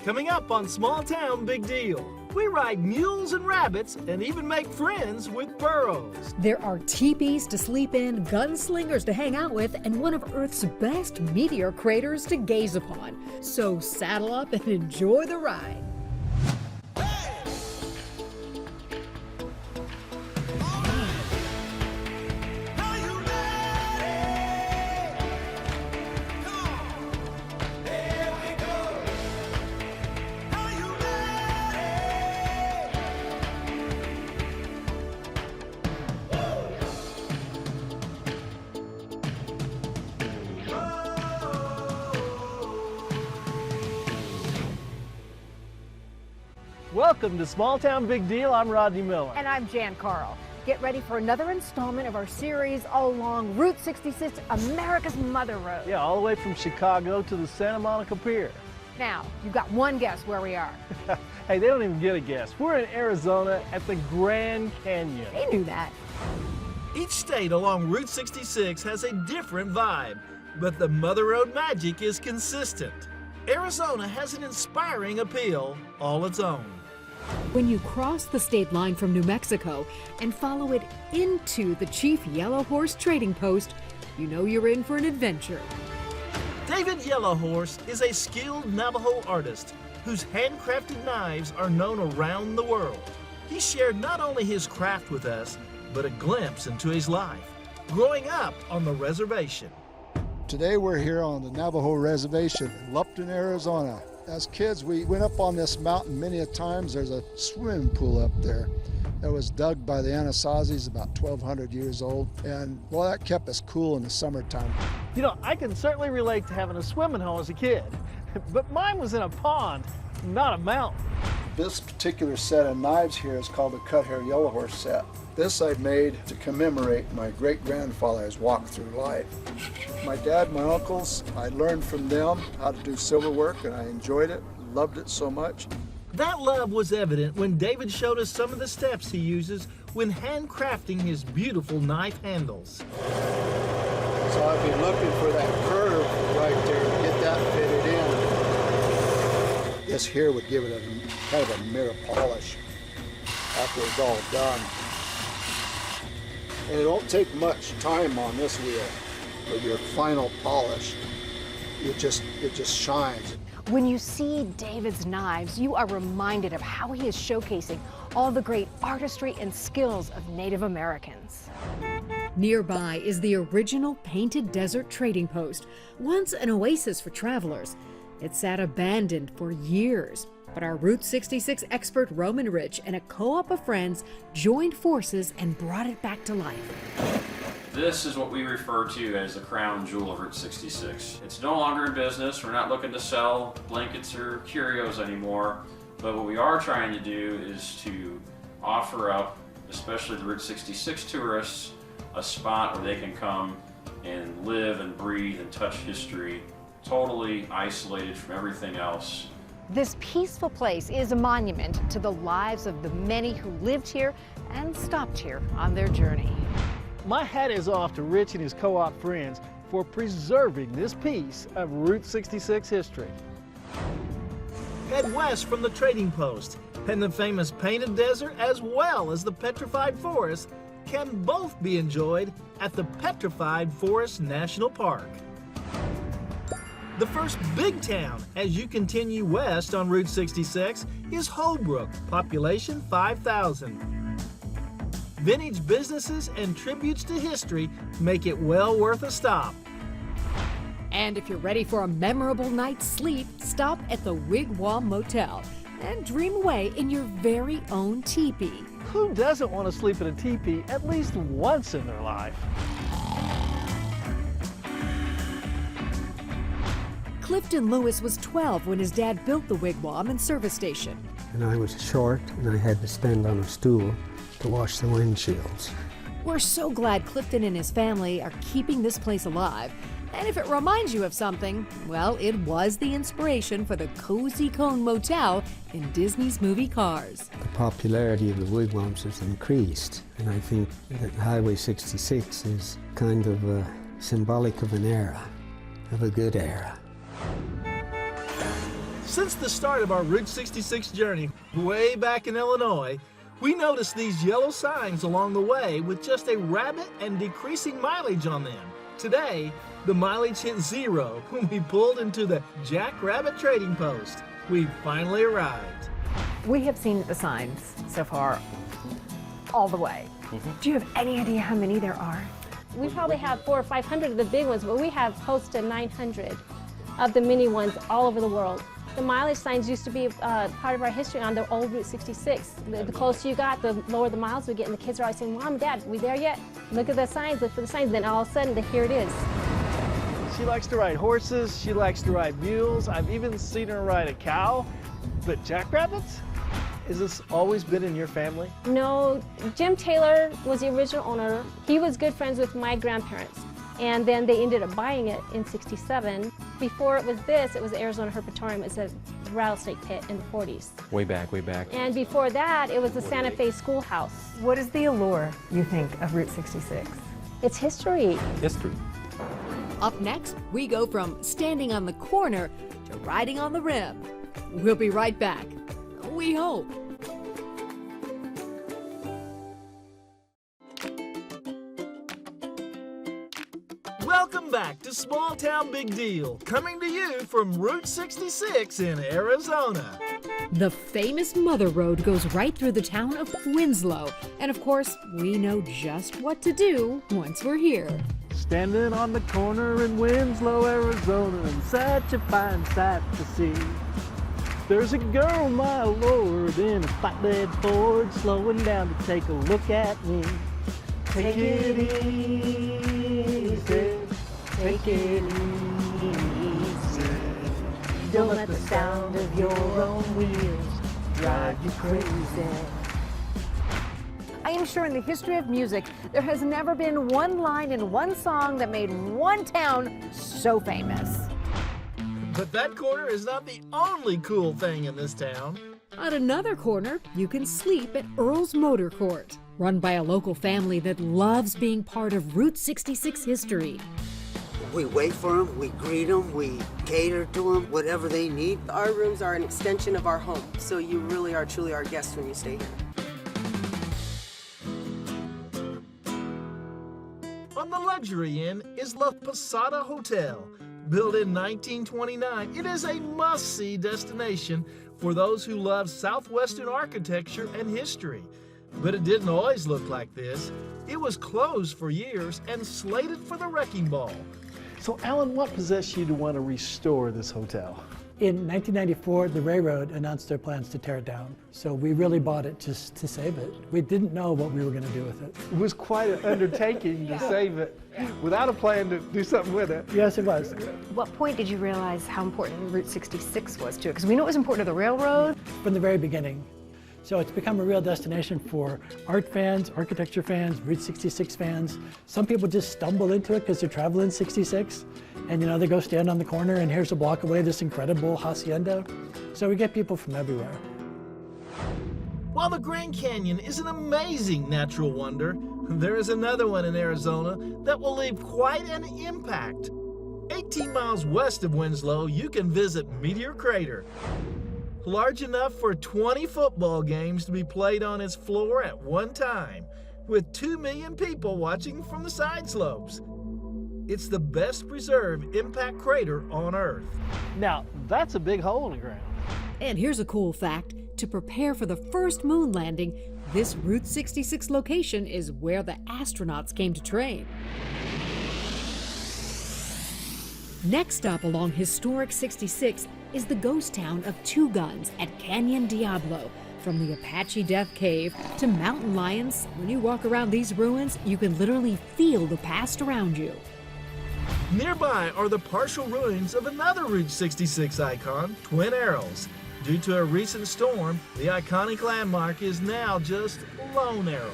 Coming up on Small Town Big Deal, we ride mules and rabbits and even make friends with burros. There are teepees to sleep in, gunslingers to hang out with, and one of Earth's best meteor craters to gaze upon. So saddle up and enjoy the ride. Welcome to Small Town Big Deal. I'm Rodney Miller. And I'm Jan Carl. Get ready for another installment of our series all along Route 66, America's Mother Road. Yeah, all the way from Chicago to the Santa Monica Pier. Now, you've got one guess where we are. Hey, they don't even get a guess. We're in Arizona at the Grand Canyon. They knew that. Each state along Route 66 has a different vibe, but the Mother Road magic is consistent. Arizona has an inspiring appeal all its own. When you cross the state line from New Mexico and follow it into the Chief Yellow Horse Trading Post, you know you're in for an adventure. David Yellowhorse is a skilled Navajo artist whose handcrafted knives are known around the world. He shared not only his craft with us, but a glimpse into his life, growing up on the reservation. Today we're here on the Navajo Reservation in Lupton, Arizona. As kids, we went up on this mountain many a times. There's a swimming pool up there that was dug by the Anasazis about 1,200 years old. And, well, that kept us cool in the summertime. You know, I can certainly relate to having a swimming hole as a kid, but mine was in a pond, not a mountain. This particular set of knives here is called the Cut Hair Yellowhorse set. This I made to commemorate my great-grandfather's walk through life. My dad, my uncles, I learned from them how to do silverwork, and I enjoyed it, loved it so much. That love was evident when David showed us some of the steps he uses when handcrafting his beautiful knife handles. So I've been looking for that curve right there to get that fitted in. This here would give it a kind of a mirror polish after it's all done. And it don't take much time on this wheel for your final polish. It just shines. When you see David's knives, you are reminded of how he is showcasing all the great artistry and skills of Native Americans. Nearby is the original Painted Desert Trading Post, once an oasis for travelers. It sat abandoned for years, but our Route 66 expert Roman Rich and a co-op of friends joined forces and brought it back to life. This is what we refer to as the crown jewel of Route 66. It's no longer in business. We're not looking to sell blankets or curios anymore, but what we are trying to do is to offer up, especially the Route 66 tourists, a spot where they can come and live and breathe and touch history, totally isolated from everything else. This peaceful place is a monument to the lives of the many who lived here and stopped here on their journey. My hat is off to Rich and his co-op friends for preserving this piece of Route 66 history. Head west from the trading post, and the famous Painted Desert as well as the Petrified Forest can both be enjoyed at the Petrified Forest National Park. The first big town as you continue west on Route 66 is Holbrook, population 5,000. Vintage businesses and tributes to history make it well worth a stop. And if you're ready for a memorable night's sleep, stop at the Wigwam Motel and dream away in your very own teepee. Who doesn't want to sleep in a teepee at least once in their life? Clifton Lewis was 12 when his dad built the wigwam and service station. And I was short and I had to stand on a stool to wash the windshields. We're so glad Clifton and his family are keeping this place alive. And if it reminds you of something, well, it was the inspiration for the Cozy Cone Motel in Disney's movie Cars. The popularity of the wigwams has increased, and I think that Highway 66 is kind of symbolic of an era, of a good era. Since the start of our Route 66 journey way back in Illinois, we noticed these yellow signs along the way with just a rabbit and decreasing mileage on them. Today, the mileage hit 0 when we pulled into the Jack Rabbit Trading Post. We finally arrived. We have seen the signs so far all the way. Do you have any idea how many there are? We probably have 400 or 500 of the big ones, but we have close to 900 of the mini ones all over the world. The mileage signs used to be part of our history on the old Route 66. The closer you got, the lower the miles we get, and the kids are always saying, Mom, Dad, we there yet? Look at the signs, look for the signs. Then all of a sudden, here it is. She likes to ride horses, she likes to ride mules. I've even seen her ride a cow. But jackrabbits? Has this always been in your family? No, Jim Taylor was the original owner. He was good friends with my grandparents. And then they ended up buying it in '67. Before it was this, it was the Arizona Herpetorum. It's a rattlesnake pit in the 40s. Way back, way back. And before that, it was the Santa Fe Schoolhouse. What is the allure, you think, of Route 66? It's history. History. Up next, we go from standing on the corner to riding on the rim. We'll be right back. We hope. Welcome back to Small Town Big Deal, coming to you from Route 66 in Arizona. The famous Mother Road goes right through the town of Winslow. And of course, we know just what to do once we're here. Standing on the corner in Winslow, Arizona, and such a fine sight to see. There's a girl, my lord, in a flatbed Ford, slowing down to take a look at me. Take it easy, take it easy. Don't let the sound of your own wheels drive you crazy. I am sure in the history of music, there has never been one line in one song that made one town so famous. But that corner is not the only cool thing in this town. At another corner, you can sleep at Earl's Motor Court, run by a local family that loves being part of Route 66 history. We wait for them, we greet them, we cater to them, whatever they need. Our rooms are an extension of our home, so you really are truly our guests when you stay here. On the luxury end is La Posada Hotel. Built in 1929, it is a must-see destination for those who love Southwestern architecture and history. But it didn't always look like this. It was closed for years and slated for the wrecking ball. So Alan, what possessed you to want to restore this hotel? In 1994, the railroad announced their plans to tear it down. So we really bought it just to save it. We didn't know what we were going to do with it. It was quite an undertaking to save it without a plan to do something with it. Yes, it was. What point did you realize how important Route 66 was to it? Because we know it was important to the railroad. From the very beginning. So it's become a real destination for art fans, architecture fans, Route 66 fans. Some people just stumble into it because they're traveling 66. And they go stand on the corner and here's a block away this incredible hacienda. So we get people from everywhere. While the Grand Canyon is an amazing natural wonder, there is another one in Arizona that will leave quite an impact. 18 miles west of Winslow, you can visit Meteor Crater. Large enough for 20 football games to be played on its floor at one time, with 2 million people watching from the side slopes. It's the best preserved impact crater on Earth. Now, that's a big hole in the ground. And here's a cool fact. To prepare for the first moon landing, this Route 66 location is where the astronauts came to train. Next up along historic 66 is the ghost town of Two Guns at Canyon Diablo. From the Apache Death Cave to mountain lions, when you walk around these ruins, you can literally feel the past around you. Nearby are the partial ruins of another Route 66 icon, Twin Arrows. Due to a recent storm, the iconic landmark is now just Lone Arrow.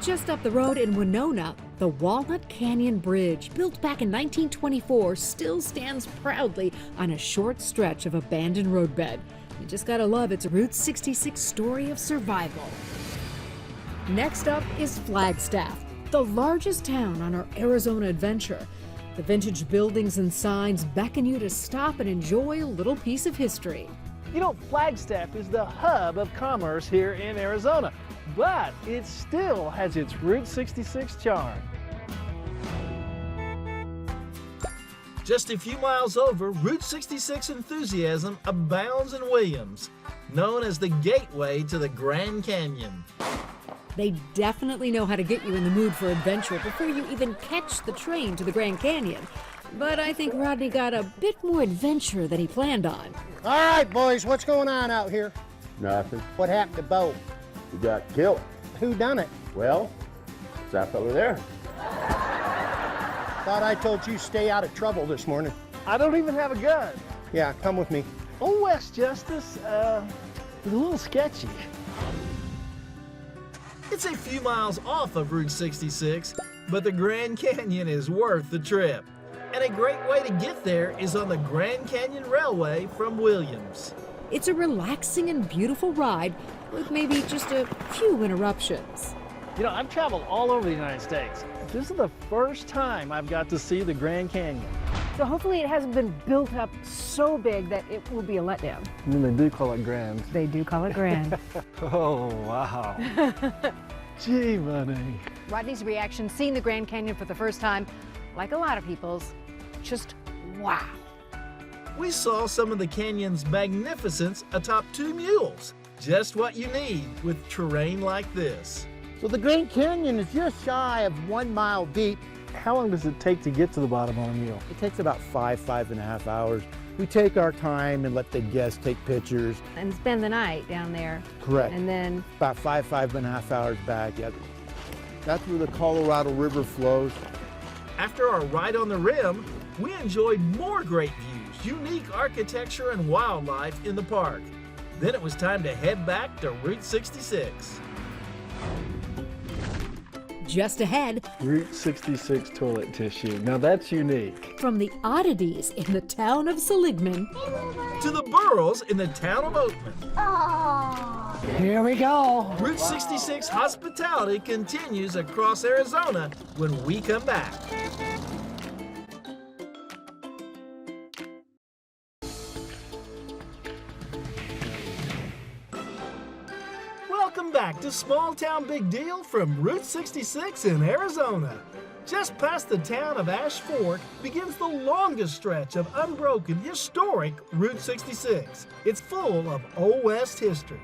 Just up the road in Winona, the Walnut Canyon Bridge, built back in 1924, still stands proudly on a short stretch of abandoned roadbed. You just gotta love its Route 66 story of survival. Next up is Flagstaff, the largest town on our Arizona adventure. The vintage buildings and signs beckon you to stop and enjoy a little piece of history. You know, Flagstaff is the hub of commerce here in Arizona, but it still has its Route 66 charm. Just a few miles over, Route 66 enthusiasm abounds in Williams, known as the gateway to the Grand Canyon. They definitely know how to get you in the mood for adventure before you even catch the train to the Grand Canyon. But I think Rodney got a bit more adventure than he planned on. All right, boys, what's going on out here? Nothing. What happened to Bo? He got killed. Who done it? Well, it's that fella there. Thought I told you stay out of trouble this morning. I don't even have a gun. Yeah, come with me. Old West Justice, is a little sketchy. It's a few miles off of Route 66, but the Grand Canyon is worth the trip. And a great way to get there is on the Grand Canyon Railway from Williams. It's a relaxing and beautiful ride with maybe just a few interruptions. You know, I've traveled all over the United States. This is the first time I've got to see the Grand Canyon. So hopefully it hasn't been built up so big that it will be a letdown. And they do call it grand. They do call it grand. Oh, wow. Gee, money. Rodney's reaction seeing the Grand Canyon for the first time, like a lot of people's, just wow. We saw some of the canyon's magnificence atop 2 mules. Just what you need with terrain like this. So the Grand Canyon is just shy of 1 mile deep. How long does it take to get to the bottom on a mule? It takes about 5.5 hours. We take our time and let the guests take pictures. And spend the night down there. Correct. And then About 5.5 hours back. Yeah. That's where the Colorado River flows. After our ride on the rim, we enjoyed more great views, unique architecture, and wildlife in the park. Then it was time to head back to Route 66. Just ahead, Route 66 toilet tissue. Now that's unique. from the oddities in the town of Seligman To the burros in the town of Oatman. Here we go. Route 66 hospitality continues across Arizona when we come back. Welcome back to Small Town Big Deal from Route 66 in Arizona. Just past the town of Ash Fork begins the longest stretch of unbroken, historic Route 66. It's full of Old West history.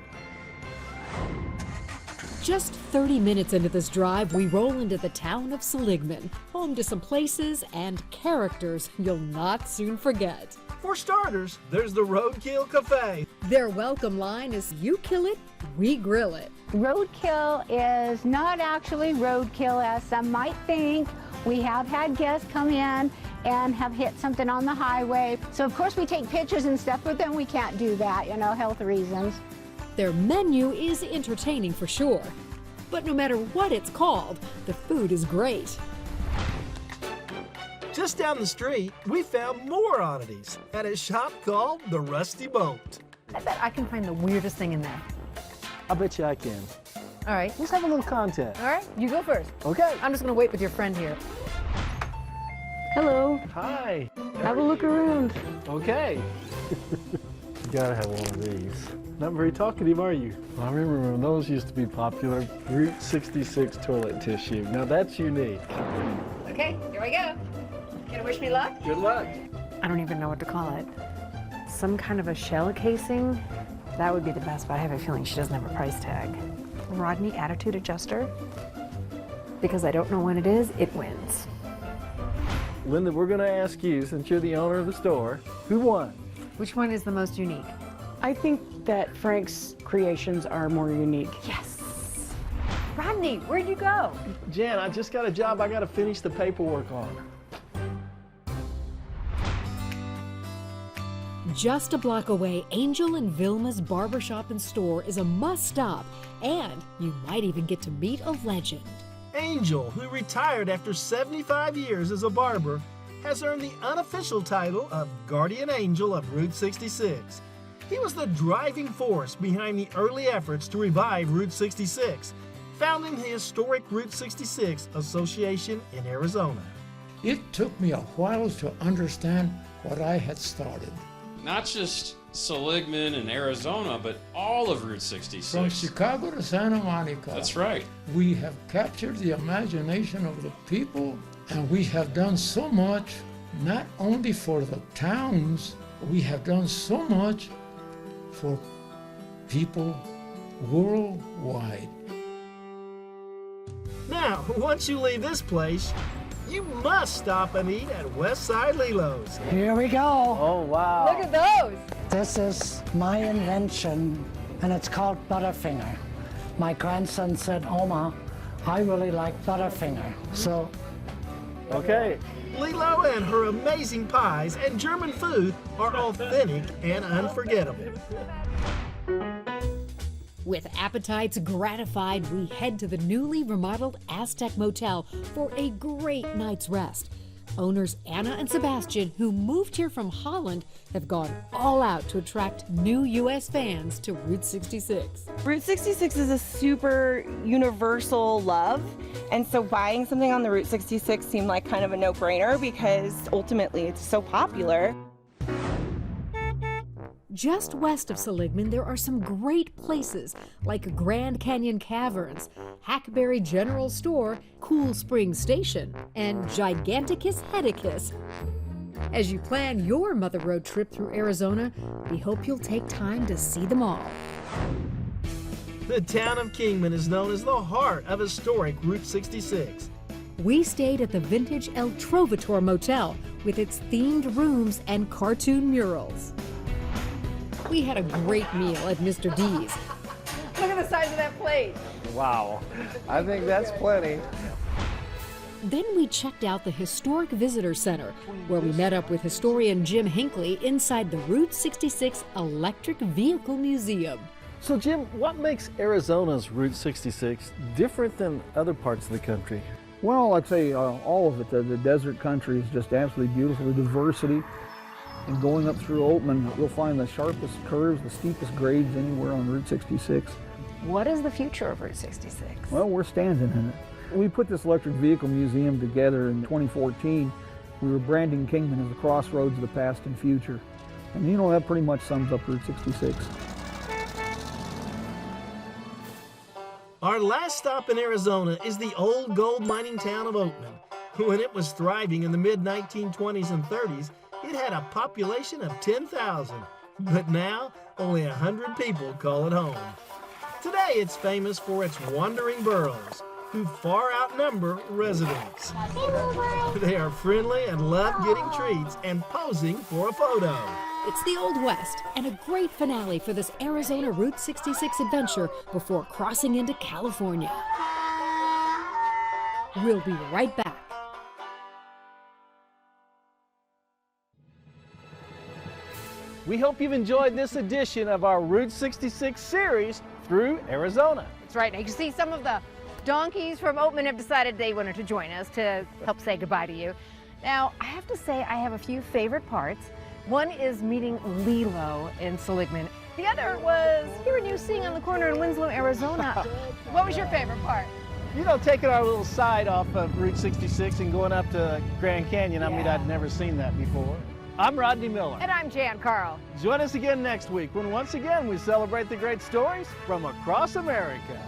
Just 30 minutes into this drive, we roll into the town of Seligman, home to some places and characters you'll not soon forget. For starters, there's the Roadkill Cafe. Their welcome line is, "You kill it, we grill it." Roadkill is not actually roadkill as some might think. We have had guests come in and have hit something on the highway. So of course we take pictures and stuff, but then we can't do that, you know, health reasons. Their menu is entertaining for sure. But no matter what it's called, the food is great. Just down the street, we found more oddities at a shop called the Rusty Boat. I bet I can find the weirdest thing in there. I bet you I can. All right. Let's have a little contest. All right, you go first. Okay. I'm just gonna wait with your friend here. Hello. Hi. Have a look around. Okay. You gotta have one of these. Not very talkative, are you? I remember when those used to be popular. Route 66 toilet tissue. Now that's unique. Okay, here we go. Gonna wish me luck? Good luck. I don't even know what to call it. Some kind of a shell casing? That would be the best, but I have a feeling she doesn't have a price tag. Rodney Attitude Adjuster? Because I don't know what it is, it wins. Linda, we're gonna ask you, since you're the owner of the store, who won? Which one is the most unique? I think that Frank's creations are more unique. Yes! Rodney, where'd you go? Jan, I just got a job I gotta finish the paperwork on. Just a block away, Angel and Vilma's barbershop and store is a must-stop, and you might even get to meet a legend. Angel, who retired after 75 years as a barber, has earned the unofficial title of Guardian Angel of Route 66. He was the driving force behind the early efforts to revive Route 66, founding the historic Route 66 Association in Arizona. It took me a while to understand what I had started. Not just Seligman and Arizona, but all of Route 66. From Chicago to Santa Monica. That's right. We have captured the imagination of the people, and we have done so much, not only for the towns, we have done so much for people worldwide. Now, once you leave this place, you must stop and eat at Westside Lilo's. Here we go. Oh, wow. Look at those. This is my invention, and it's called Butterfinger. My grandson said, Oma, I really like Butterfinger. So, okay. Lilo and her amazing pies and German food are authentic and unforgettable. With appetites gratified, we head to the newly remodeled Aztec Motel for a great night's rest. Owners Anna and Sebastian, who moved here from Holland, have gone all out to attract new U.S. fans to Route 66. Route 66 is a super universal love, and so buying something on the Route 66 seemed like kind of a no-brainer because ultimately it's so popular. Just west of Seligman, there are some great places like Grand Canyon Caverns, Hackberry General Store, Cool Spring Station, and Giganticus Heticus. As you plan your Mother Road trip through Arizona, we hope you'll take time to see them all. The town of Kingman is known as the heart of historic Route 66. We stayed at the vintage El Trovator Motel with its themed rooms and cartoon murals. We had a great meal at Mr. D's. Look at the size of that plate. Wow. I think that's plenty. Then we checked out the Historic Visitor Center, where we met up with historian Jim Hinckley inside the Route 66 Electric Vehicle Museum. So Jim, what makes Arizona's Route 66 different than other parts of the country? Well, I'd say all of it. The desert country is just absolutely beautiful. The diversity. And going up through Oatman, you'll find the sharpest curves, the steepest grades anywhere on Route 66. What is the future of Route 66? Well, we're standing in it. We put this electric vehicle museum together in 2014. We were branding Kingman as the crossroads of the past and future. And you know, that pretty much sums up Route 66. Our last stop in Arizona is the old gold mining town of Oatman. When it was thriving in the mid-1920s and 30s, it had a population of 10,000, but now only 100 people call it home. Today it's famous for its wandering burros, who far outnumber residents. They are friendly and love getting treats and posing for a photo. It's the Old West and a great finale for this Arizona Route 66 adventure before crossing into California. We'll be right back. We hope you've enjoyed this edition of our Route 66 series through Arizona. That's right. Now you can see some of the donkeys from Oatman have decided they wanted to join us to help say goodbye to you. Now, I have to say I have a few favorite parts. One is meeting Lilo in Seligman. The other was hearing you sing on the corner in Winslow, Arizona. What was your favorite part? You know, taking our little side off of Route 66 and going up to Grand Canyon, I mean, I'd never seen that before. I'm Rodney Miller. And I'm Jan Carl. Join us again next week when once again we celebrate the great stories from across America.